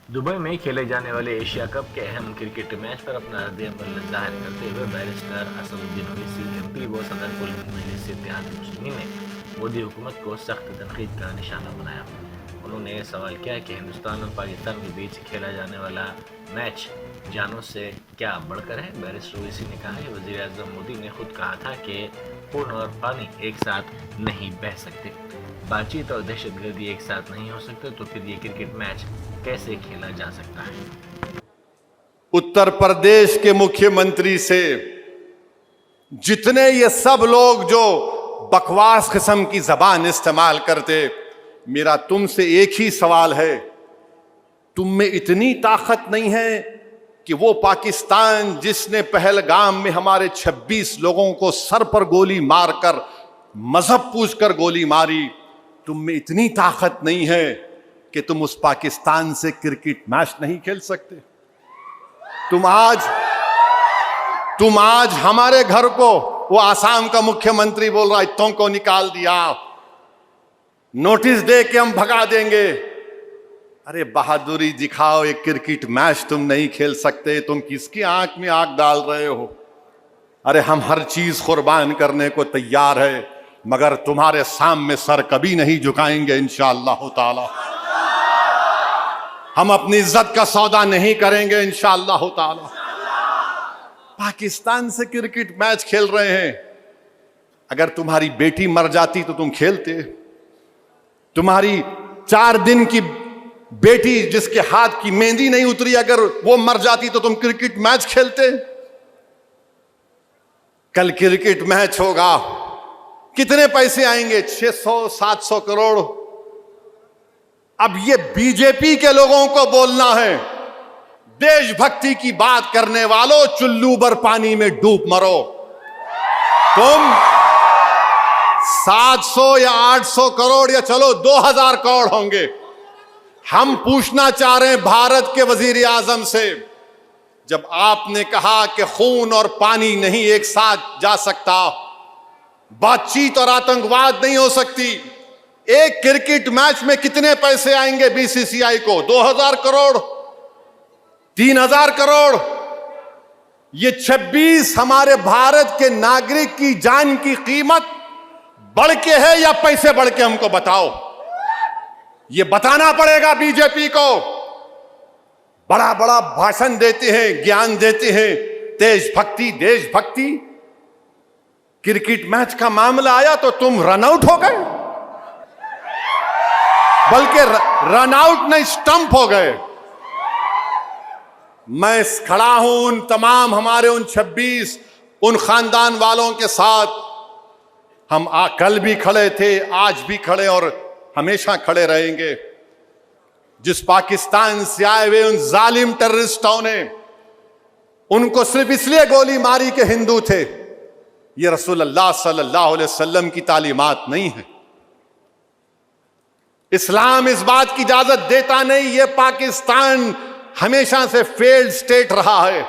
Dubai में खेले जाने वाले एशिया कप के अहम क्रिकेट मैच पर अपना रद्द-ए-अमल जाहिर करते हुए बैरिस्टर असदुद्दीन ओवैसी एमपी व सदर कुल मजलिस इत्तेहाद मुस्लिमीन ने मोदी हुकूमत को सख्त तनकीद का निशाना बनाया। उन्होंने सवाल किया कि हिंदुस्तान और पाकिस्तान के बीच खेला जाने वाला मैच जानों से क्या बढ़कर है। बैरिस्टर ओवैसी ने कहा कि वज़ीर आज़म मोदी ने खुद कहा था कि खून और पानी एक साथ नहीं बह सकते, बातचीत और दहशतगर्दी एक साथ नहीं हो सकते, तो फिर ये क्रिकेट मैच कैसे खेला जा सकता है। उत्तर प्रदेश के मुख्यमंत्री से जितने ये सब लोग जो बकवास किस्म की जबान इस्तेमाल करते, मेरा तुमसे एक ही सवाल है, तुम में इतनी ताकत नहीं है कि वो पाकिस्तान जिसने पहलगाम में हमारे 26 लोगों को सर पर गोली मारकर मजहब पूछकर गोली मारी, तुम में इतनी ताकत नहीं है कि तुम उस पाकिस्तान से क्रिकेट मैच नहीं खेल सकते। तुम आज हमारे घर को, वो आसाम का मुख्यमंत्री बोल रहा है इतों को निकाल दिया, नोटिस दे के हम भगा देंगे। अरे बहादुरी दिखाओ, एक क्रिकेट मैच तुम नहीं खेल सकते, तुम किसकी आंख में आंख डाल रहे हो? अरे हम हर चीज कुर्बान करने को तैयार है, मगर तुम्हारे सामने सर कभी नहीं झुकाएंगे इंशाअल्लाह ताला। हम अपनी इज्जत का सौदा नहीं करेंगे इंशाअल्लाह ताला। पाकिस्तान से क्रिकेट मैच खेल रहे हैं, अगर तुम्हारी बेटी मर जाती तो तुम खेलते? तुम्हारी 4 दिन की बेटी जिसके हाथ की मेहंदी नहीं उतरी, अगर वो मर जाती तो तुम क्रिकेट मैच खेलते? कल क्रिकेट मैच होगा, कितने पैसे आएंगे? 600-700 करोड़। अब ये बीजेपी के लोगों को बोलना है, देशभक्ति की बात करने वालों, चुल्लू भर पानी में डूब मरो। तुम 700 या 800 करोड़ या चलो 2000 करोड़ होंगे। हम पूछना चाह रहे हैं भारत के वजीर आजम से, जब आपने कहा कि खून और पानी नहीं एक साथ जा सकता, बातचीत और आतंकवाद नहीं हो सकती, एक क्रिकेट मैच में कितने पैसे आएंगे बीसीसीआई को? 2000 करोड़, 3000 करोड़। ये 26 हमारे भारत के नागरिक की जान की कीमत बढ़ के है या पैसे बढ़ के? हमको बताओ, ये बताना पड़ेगा बीजेपी को। बड़ा बड़ा भाषण देते हैं, ज्ञान देते हैं, देशभक्ति देशभक्ति। क्रिकेट मैच का मामला आया तो तुम रन आउट हो गए, बल्कि रन आउट नहीं, स्टंप हो गए। मैं खड़ा हूं उन तमाम हमारे उन 26 उन खानदान वालों के साथ। हम कल भी खड़े थे, आज भी खड़े और हमेशा खड़े रहेंगे। जिस पाकिस्तान से आए हुए उन जालिम टेररिस्टों ने उनको सिर्फ इसलिए गोली मारी कि हिंदू थे, ये रसूलुल्लाह सल्लल्लाहु अलैहि वसल्लम की तालीमात नहीं है। इस्लाम इस बात की इजाजत देता नहीं। ये पाकिस्तान हमेशा से फेल्ड स्टेट रहा है।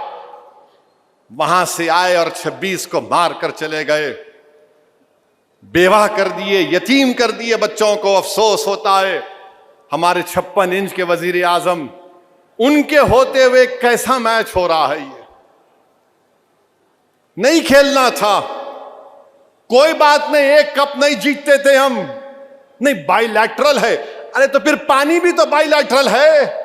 वहां से आए और 26 को मार कर चले गए, बेवाह कर दिए, यतीम कर दिए बच्चों को। अफसोस होता है हमारे 56 इंच के वजीर आजम, उनके होते हुए कैसा मैच हो रहा है। ये नहीं खेलना था, कोई बात नहीं, एक कप नहीं जीतते थे हम, नहीं बाइलैटरल है। अरे तो फिर पानी भी तो बाइलैटरल है,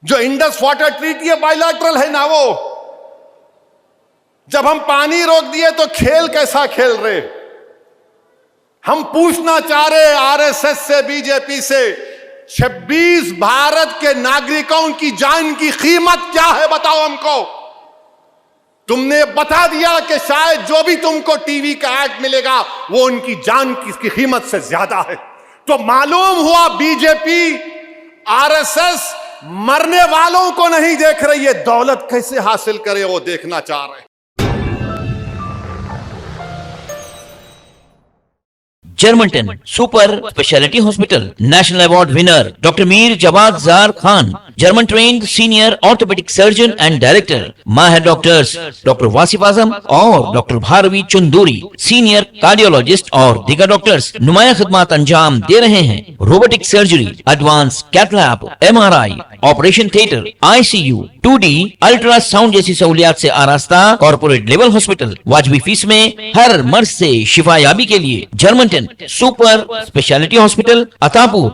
जो इंडस वाटर ट्रीटी है बाइलैटरल है ना वो। जब हम पानी रोक दिए तो खेल कैसा खेल रहे? हम पूछना चाह रहे आरएसएस से, बीजेपी से, 26 भारत के नागरिकों की जान की कीमत क्या है? बताओ हमको। तुमने बता दिया कि शायद जो भी तुमको टीवी का ऐड मिलेगा वो उनकी जान की कीमत से ज्यादा है। तो मालूम हुआ बीजेपी, आरएसएस मरने वालों को नहीं देख रही है, दौलत कैसे हासिल करे वो देखना चाह रहे हैं। Germanton super speciality hospital, national award winner doctor Mir Jawad Zar Khan, German trained senior orthopaedic surgeon and director, माहिर डॉक्टर्स डॉक्टर वासिफ आजम और doctor Bharvi Chanduri, senior cardiologist और दीगर डॉक्टर्स नुमाया खिदमत अंजाम दे रहे हैं। Robotic surgery, advance cath lab, MRI, operation theatre, ICU, 2D ultrasound जैसी सहूलियात से आरास्ता कॉर्पोरेट लेवल हॉस्पिटल, वाजबी फीस में हर मर्ज से शिफायाबी के लिए Germanton super speciality hospital, Attapur,